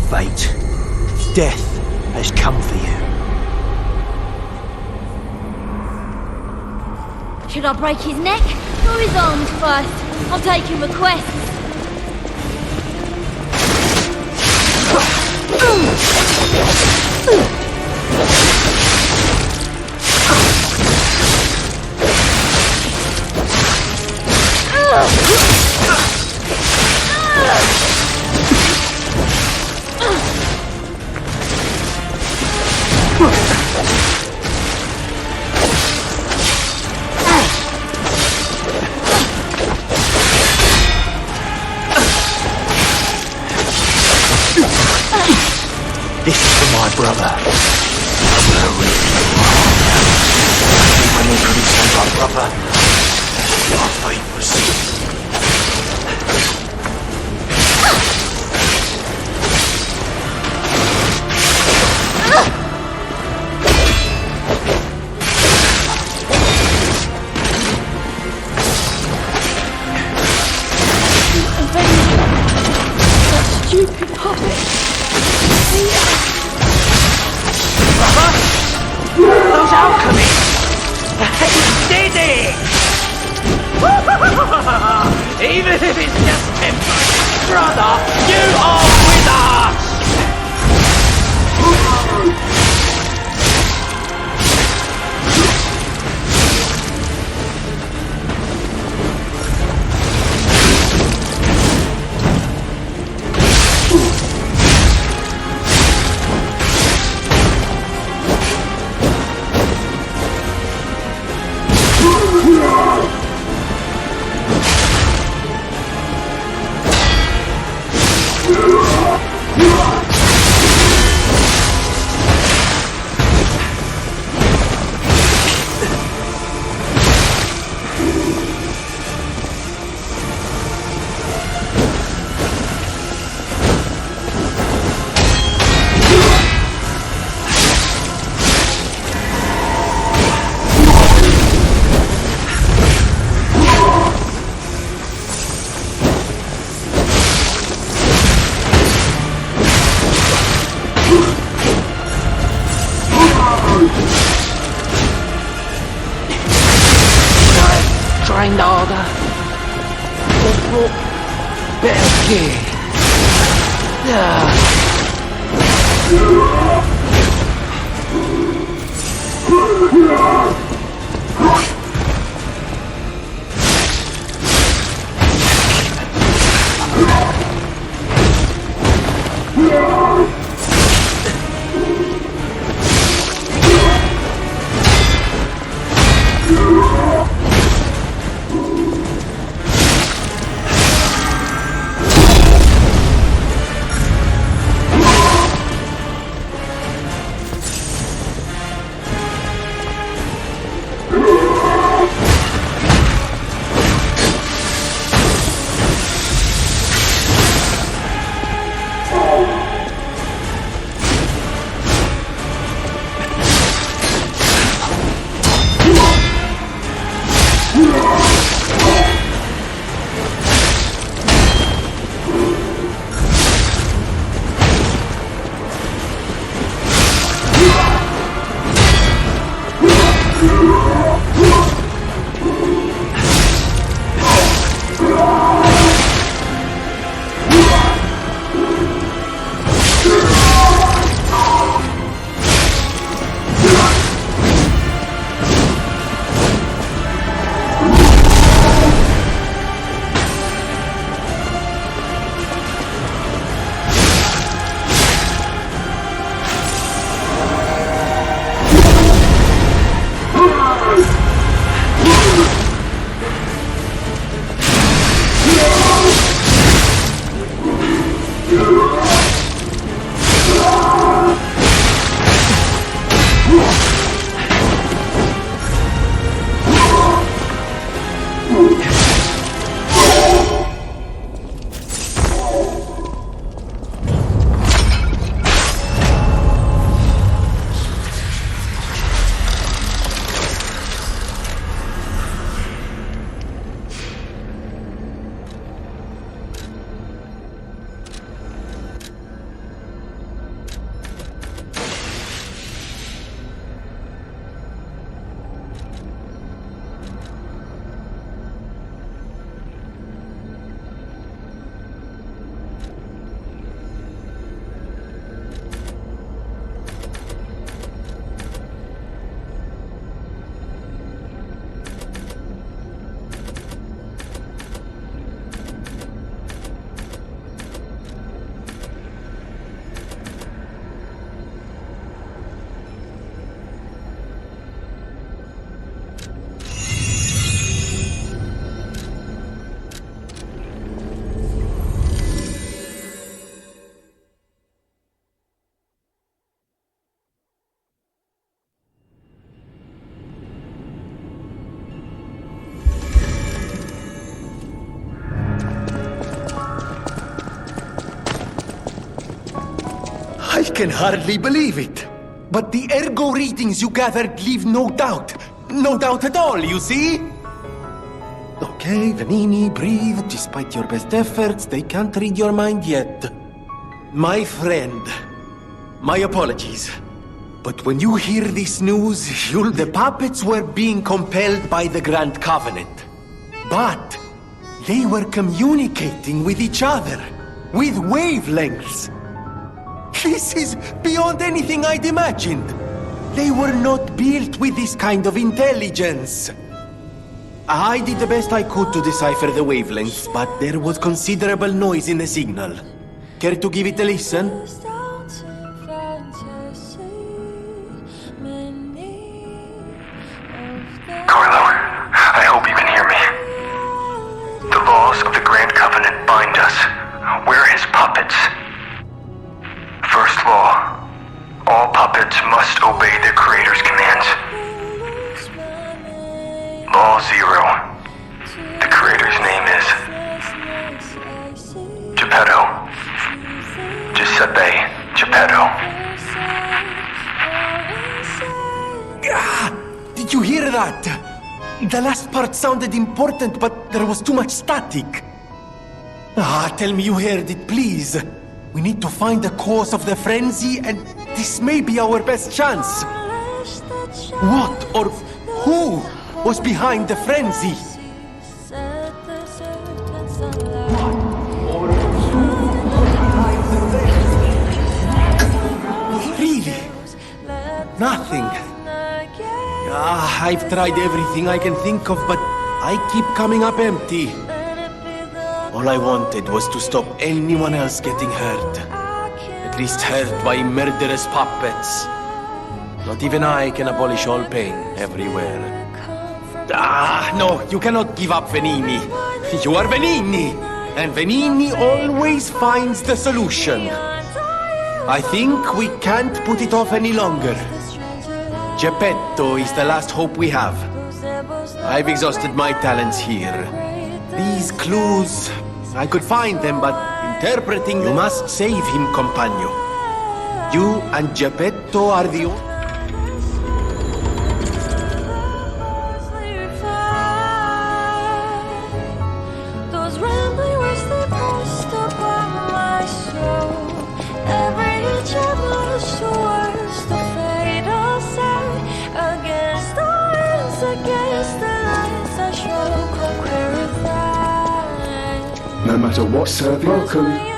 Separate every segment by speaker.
Speaker 1: fate. Death has come for you.
Speaker 2: Should I break his neck or his arms first? I'm taking requests.
Speaker 1: This is for my brother. I'm gonna rip you apart. When they couldn't save my brother, my fate was sealed.
Speaker 2: That stupid puppet.
Speaker 1: Those alchemists! They did it! Even if it's just temporary, brother, you are with us! Trained harder. Just brought better gear. can hardly believe it. But the ergo readings you gathered leave no doubt. No doubt at all, you see? Okay, Vanini, breathe. Despite your best efforts, they can't read your mind yet. My friend, my apologies. But when you hear this news, the puppets were being compelled by the Grand Covenant. But they were communicating with each other, with wavelengths. This is beyond anything I'd imagined. They were not built with this kind of intelligence. I did the best I could to decipher the wavelengths, but there was considerable noise in the signal. Care to give it a listen?
Speaker 3: Carlo, I hope you can hear me. The laws of the Grand Covenant bind us. We're his puppets. First law, all puppets must obey their creator's commands. Law 0, the creator's name is Geppetto. Giuseppe Geppetto.
Speaker 1: Did you hear that? The last part sounded important, but there was too much static. Tell me you heard it, please. We need to find the cause of the frenzy, and this may be our best chance. What or who was behind the frenzy? Really? Nothing. I've tried everything I can think of, but I keep coming up empty. All I wanted was to stop anyone else getting hurt. At least hurt by murderous puppets. Not even I can abolish all pain everywhere. No, you cannot give up, Venini. You are Venini, and Venini always finds the solution. I think we can't put it off any longer. Geppetto is the last hope we have. I've exhausted my talents here. These clues, I could find them, but interpreting, you must save him, compagno. You and Geppetto are the only...
Speaker 4: No matter what, sir, welcome.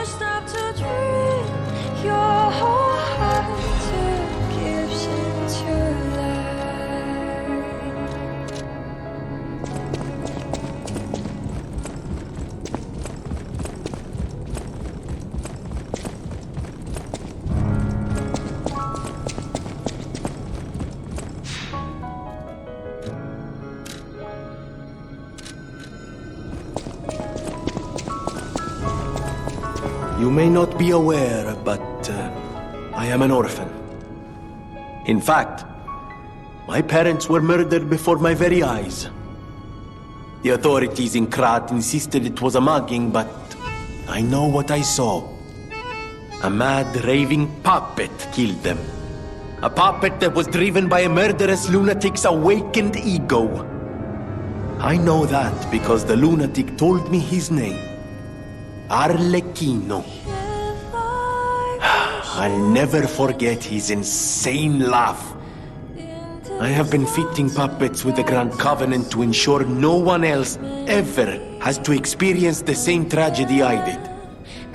Speaker 1: You may not be aware, but I am an orphan. In fact, my parents were murdered before my very eyes. The authorities in Krat insisted it was a mugging, but I know what I saw. A mad, raving puppet killed them. A puppet that was driven by a murderous lunatic's awakened ego. I know that because the lunatic told me his name. Arlecchino. I'll never forget his insane laugh. I have been fitting puppets with the Grand Covenant to ensure no one else ever has to experience the same tragedy I did.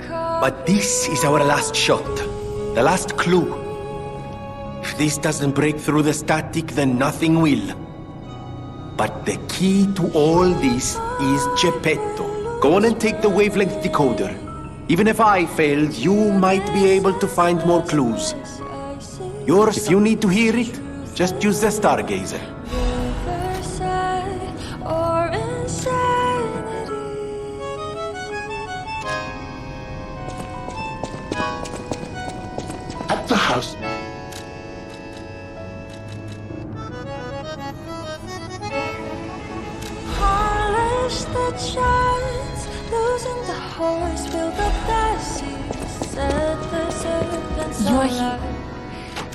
Speaker 1: But this is our last shot, the last clue. If this doesn't break through the static, then nothing will. But the key to all this is Geppetto. Go on and take the wavelength decoder. Even if I failed, you might be able to find more clues. Yours, if you need to hear it, just use the stargazer.
Speaker 4: At the house.
Speaker 2: You're you.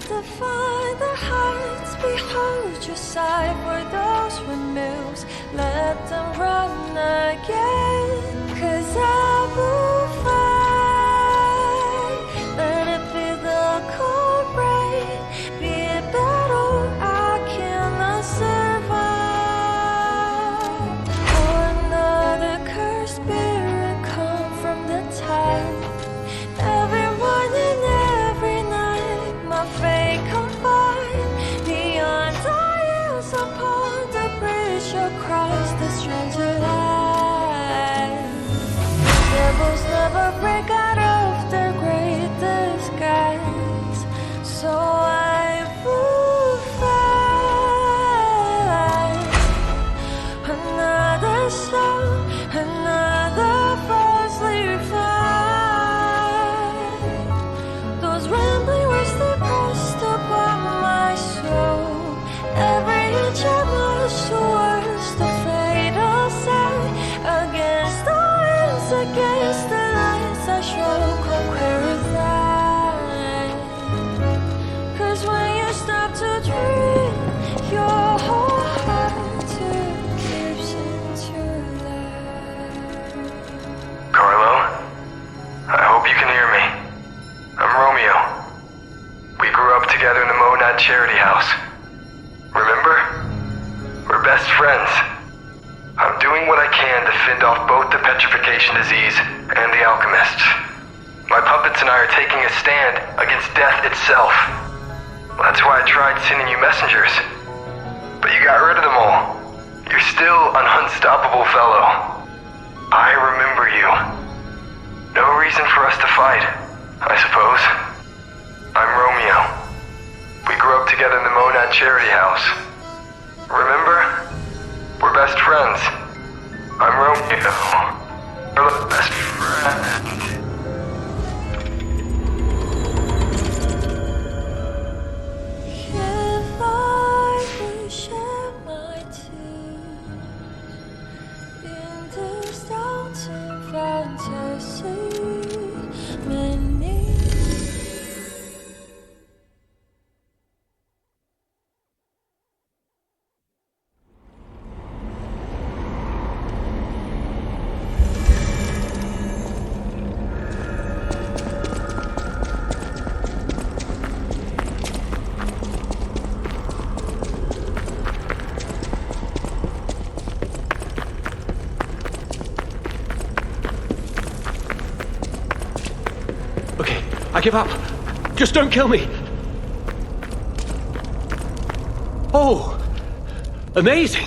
Speaker 5: Define their hearts, behold your side for those windmills. Let them run again, 'cause I will fight. Let it be the cold rain, be it battle I cannot survive. Or another cursed spirit come from the tide. Every morning, every night, my fate combined. Beyond our years upon the bridge across the stranger line. Devils never break out of their great disguise, so I will fight. Another song, another falsely fight. Those rambling words they pressed upon my soul. Every inch I march towards the fatal side. Against the winds, against the lights, I shall conquer a lie. 'Cause when you stop to dream, your whole heart turns into light.
Speaker 3: Carlo? I hope you can hear me. I'm Romeo. We grew up together in the Monad Charity House. Remember? We're best friends. I'm doing what I can to fend off both the petrification disease and the alchemists. My puppets and I are taking a stand against death itself. That's why I tried sending you messengers. But you got rid of them all. You're still an unstoppable fellow. I remember you. No reason for us to fight, I suppose. I'm Romeo. We grew up together in the Monad Charity House. Remember? We're best friends. I'm Romeo. We're the best friend.
Speaker 5: If I could share my tears in this doubting fantasy, many.
Speaker 1: Okay, I give up. Just don't kill me. Oh, amazing.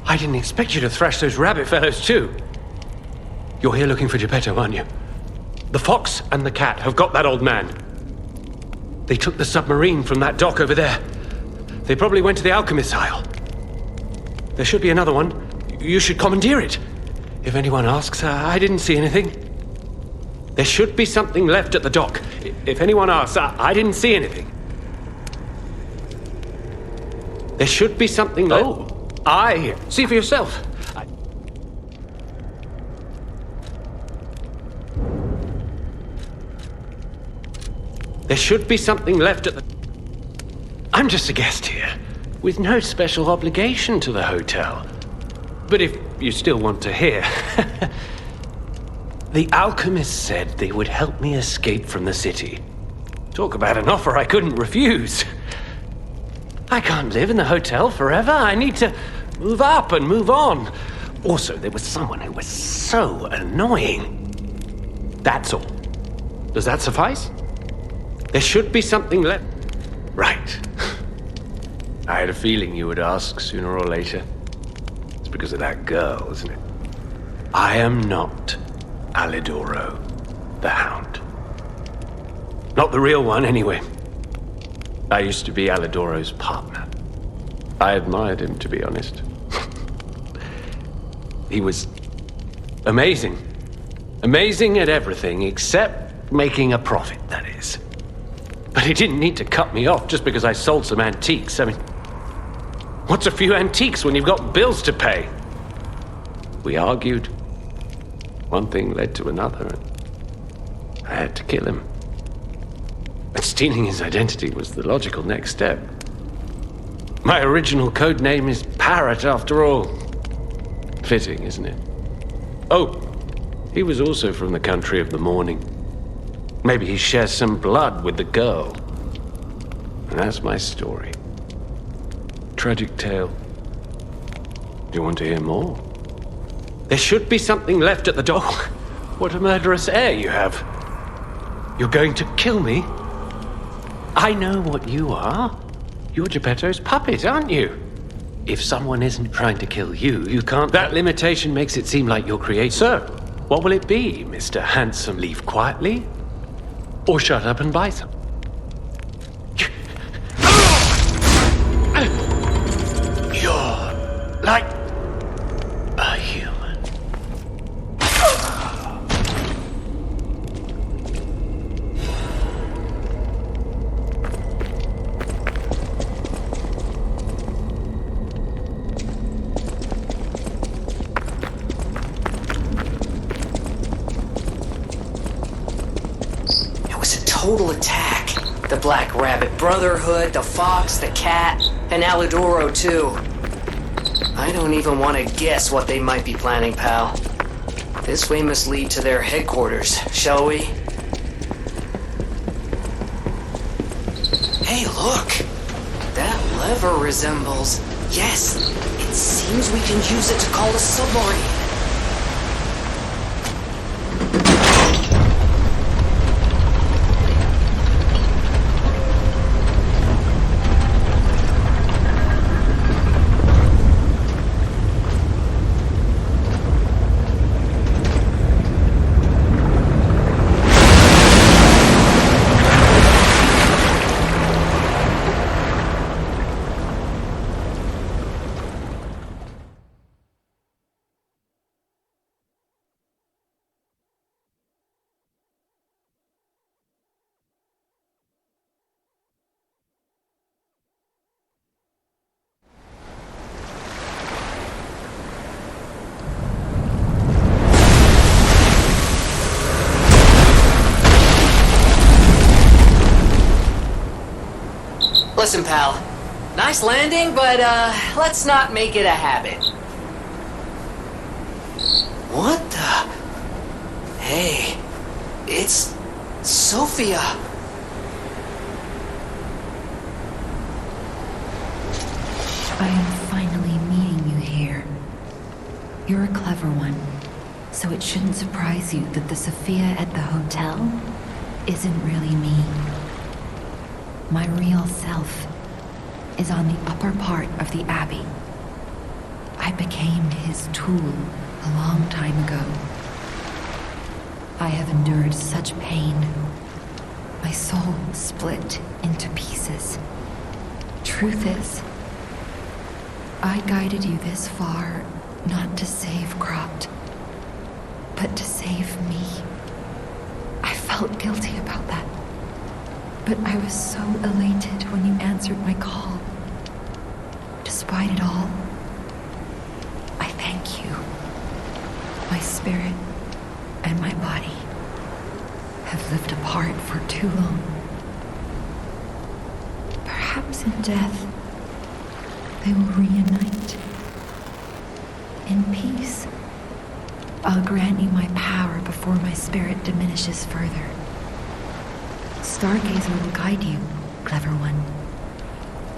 Speaker 1: I didn't expect you to thrash those rabbit fellows too. You're here looking for Geppetto, aren't you? The fox and the cat have got that old man. They took the submarine from that dock over there. They probably went to the alchemist's isle. There should be another one. You should commandeer it. If anyone asks, I didn't see anything. There should be something left at the dock. If anyone asks, I didn't see anything. There should be something left. Oh, see for yourself. There should be something left at the... I'm just a guest here, with no special obligation to the hotel. But if you still want to hear... The alchemist said they would help me escape from the city. Talk about an offer I couldn't refuse. I can't live in the hotel forever. I need to move up and move on. Also, there was someone who was so annoying. That's all. Does that suffice? There should be something left. Right. I had a feeling you would ask sooner or later. It's because of that girl, isn't it? I am not Alidoro, the Hound. Not the real one, anyway. I used to be Alidoro's partner. I admired him, to be honest. He was amazing. Amazing at everything, except making a profit, that is. But he didn't need to cut me off just because I sold some antiques. I mean, what's a few antiques when you've got bills to pay? We argued. One thing led to another, and I had to kill him.
Speaker 6: And stealing his identity was the logical next step. My original code name is Parrot, after all. Fitting, isn't it? Oh, he was also from the country of the morning. Maybe he shares some blood with the girl. And that's my story. Tragic tale. Do you want to hear more? There should be something left at the door. What a murderous air you have. You're going to kill me? I know what you are. You're Geppetto's puppet, aren't you? If someone isn't trying to kill you, you can't... That limitation makes it seem like you're created. So, what will it be, Mr. Handsome? Leave quietly? Or shut up and bite them? You're like a human.
Speaker 7: It was a total attack. The Black Rabbit Brotherhood, the Fox, the Cat, and Alidoro too. I don't even want to guess what they might be planning, pal. This way must lead to their headquarters, shall we? Hey, look! That lever resembles... Yes! It seems we can use it to call a submarine. Listen, pal. Nice landing, but, let's not make it a habit. What the... Hey, it's... Sophia.
Speaker 8: I am finally meeting you here. You're a clever one, so it shouldn't surprise you that the Sophia at the hotel isn't really me. My real self is on the upper part of the Abbey. I became his tool a long time ago. I have endured such pain. My soul split into pieces. Truth is, I guided you this far not to save Cropt, but to save me. I felt guilty about that. But I was so elated when you answered my call. Despite it all, I thank you. My spirit and my body have lived apart for too long. Perhaps in death, they will reunite. In peace, I'll grant you my power before my spirit diminishes further. Stargazer will guide you, clever one.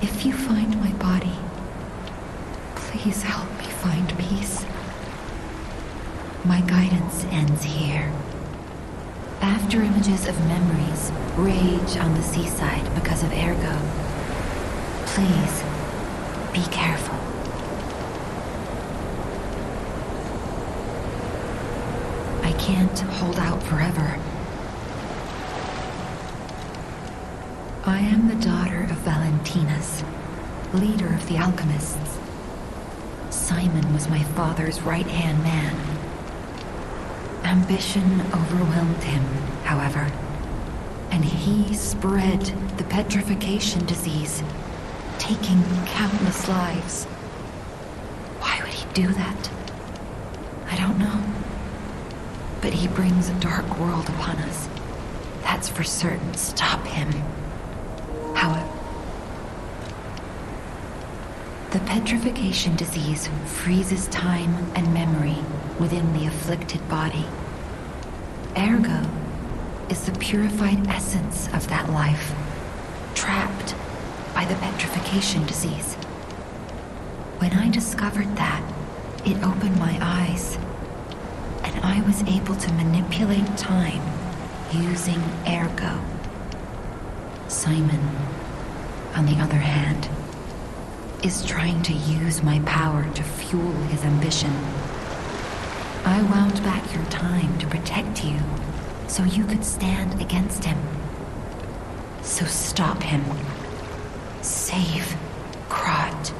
Speaker 8: If you find my body, please help me find peace. My guidance ends here. After images of memories rage on the seaside because of Ergo, please be careful. I can't hold out forever. I am the daughter of Valentinus, leader of the alchemists. Simon was my father's right-hand man. Ambition overwhelmed him, however, and he spread the petrification disease, taking countless lives. Why would he do that? I don't know. But he brings a dark world upon us That's for certain. Stop him. However, the petrification disease freezes time and memory within the afflicted body. Ergo is the purified essence of that life, trapped by the petrification disease. When I discovered that, it opened my eyes, and I was able to manipulate time using Ergo. Simon, on the other hand, is trying to use my power to fuel his ambition. I wound back your time to protect you, so you could stand against him. So stop him. Save Krat.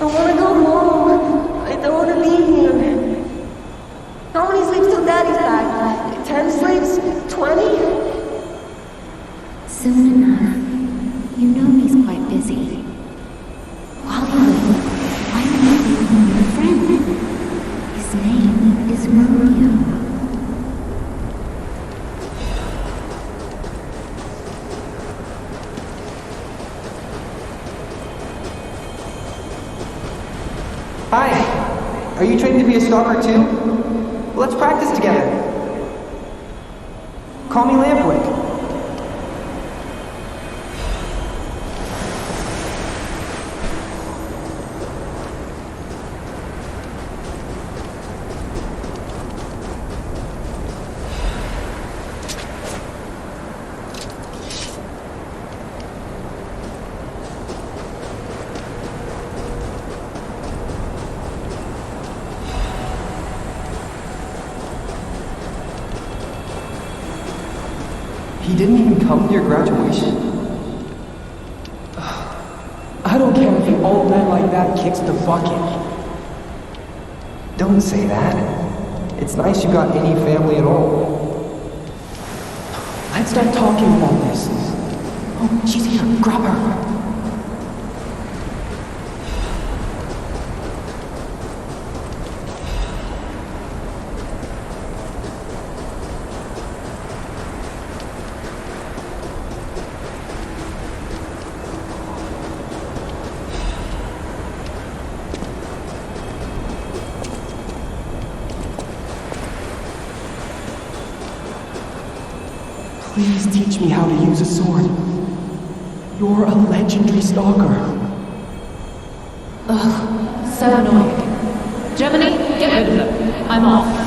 Speaker 9: I wanna go home. I don't wanna leave here. How many sleeps till Daddy's back? 10 sleeps? 20?
Speaker 2: Soon enough. You know he's quite busy. Hollywood, why don't you leave him with a friend? His name is Romeo.
Speaker 10: Hi. Are you trained to be a stalker too? Let's practice together. Call me Lampwick. He didn't even come to your graduation? I don't care if an old man like that kicks the bucket. Don't say that. It's nice you got any family at all. Let's start talking about this. Oh, she's here. Grab her. Please teach me how to use a sword. You're a legendary stalker.
Speaker 11: Ugh, so annoying. Germany, get rid of them. I'm off.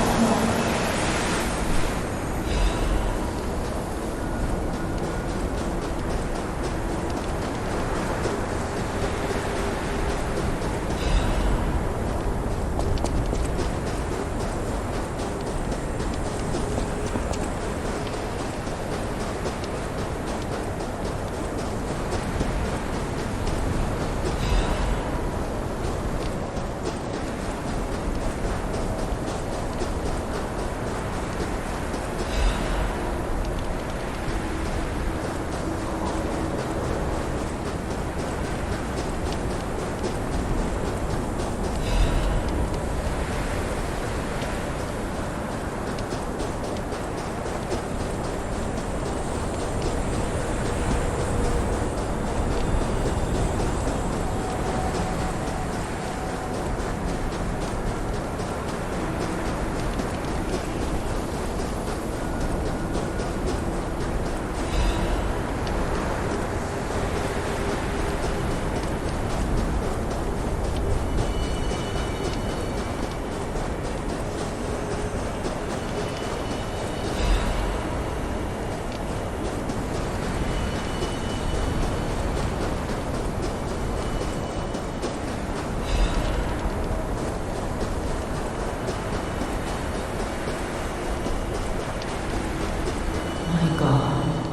Speaker 11: My God.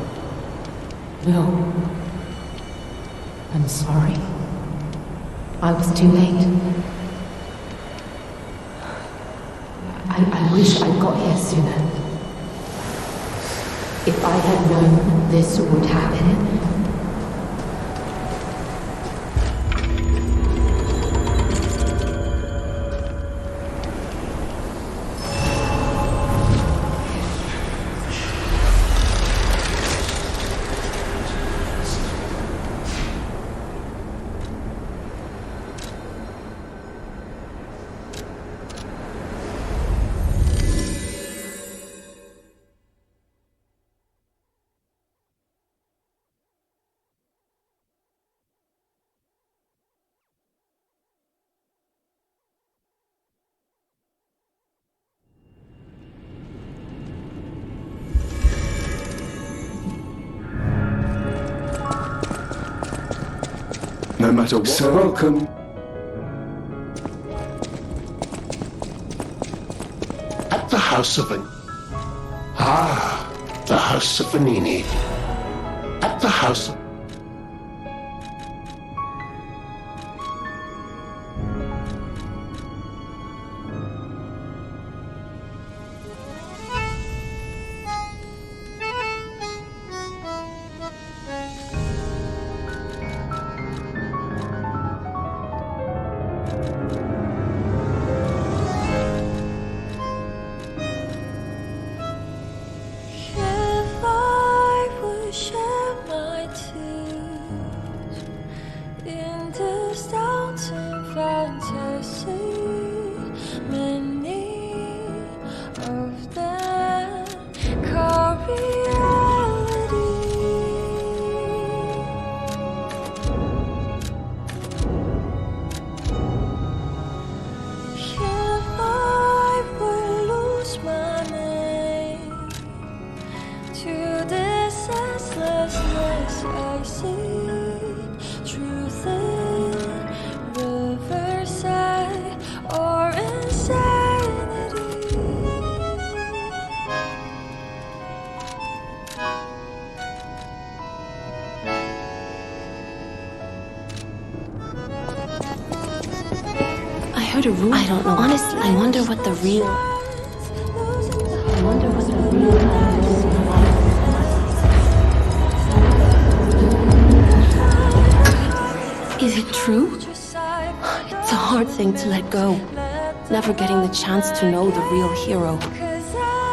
Speaker 11: No. I'm sorry. I was too late. I wish I got here sooner. If I had known this would happen.
Speaker 4: No matter what. So welcome. At the house of the house of Vanini. At the house of...
Speaker 5: If I would shed my tears in this doubting fantasy, many of them call reality. If I would lose my name to this senselessness, I see truth in riverside or insanity.
Speaker 12: I heard a rumor. I don't know. Honestly, I wonder what the real... I wonder what the real... Is it true? It's a hard thing to let go. Never getting the chance to know the real hero.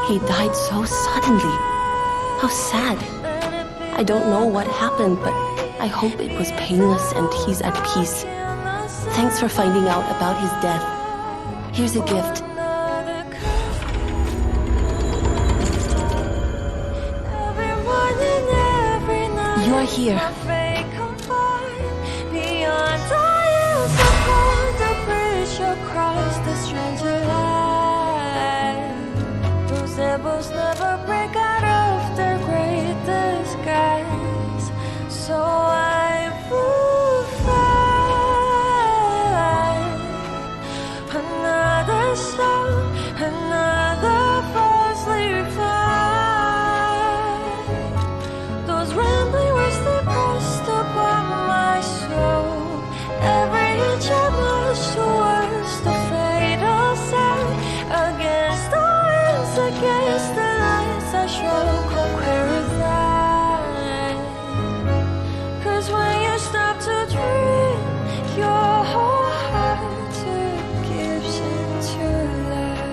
Speaker 12: He died so suddenly. How sad. I don't know what happened, but I hope it was painless and he's at peace. Thanks for finding out about his death. Here's a gift. You're here.
Speaker 5: Never break out of their great disguise, so I will find another song, another falsely find. Those rambling words they pressed upon my soul. Every inch I blushed towards the fatal side, against the winds, against the lights I shall conquer that. 'Cause when you stop to dream, your whole heart gives into life.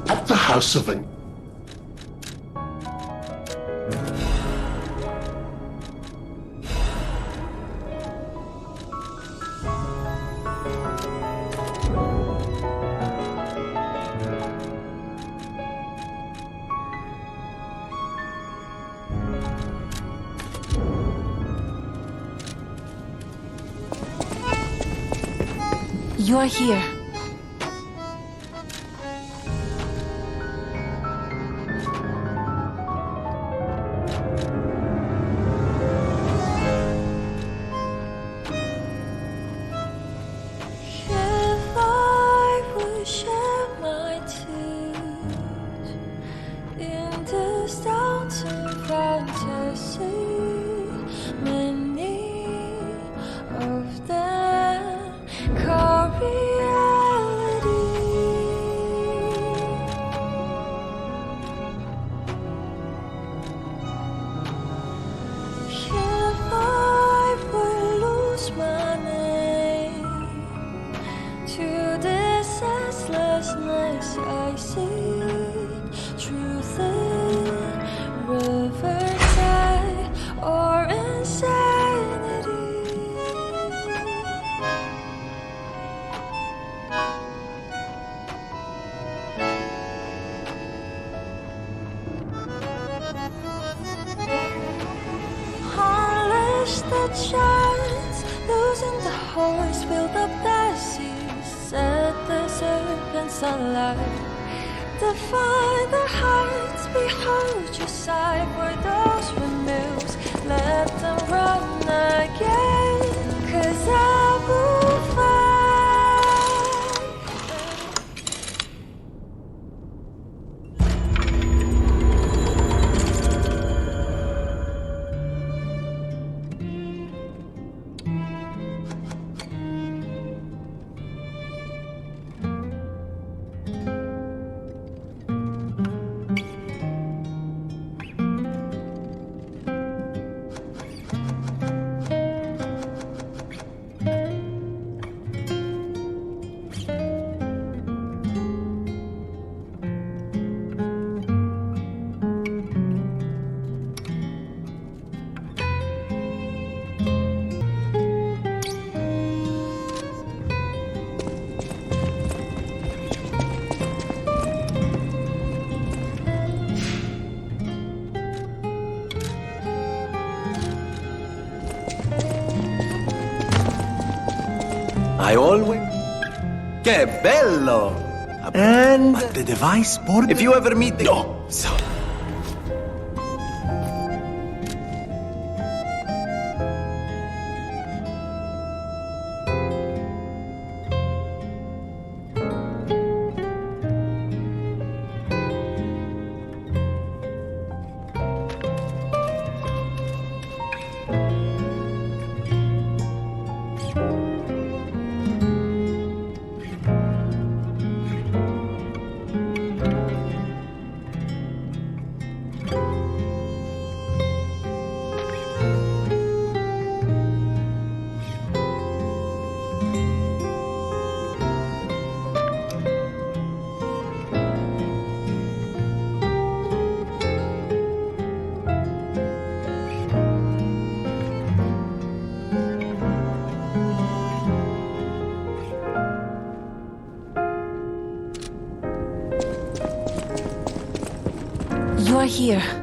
Speaker 4: At the house of an...
Speaker 12: You're here.
Speaker 5: the chance, losing the horse, build up the seas, set the serpents alight. Define the heights, behold your sight for those renewals. Let them run again, 'cause I will fight.
Speaker 1: I always... Que bello! And... But the device board... If you ever meet... No! So...
Speaker 12: You're here.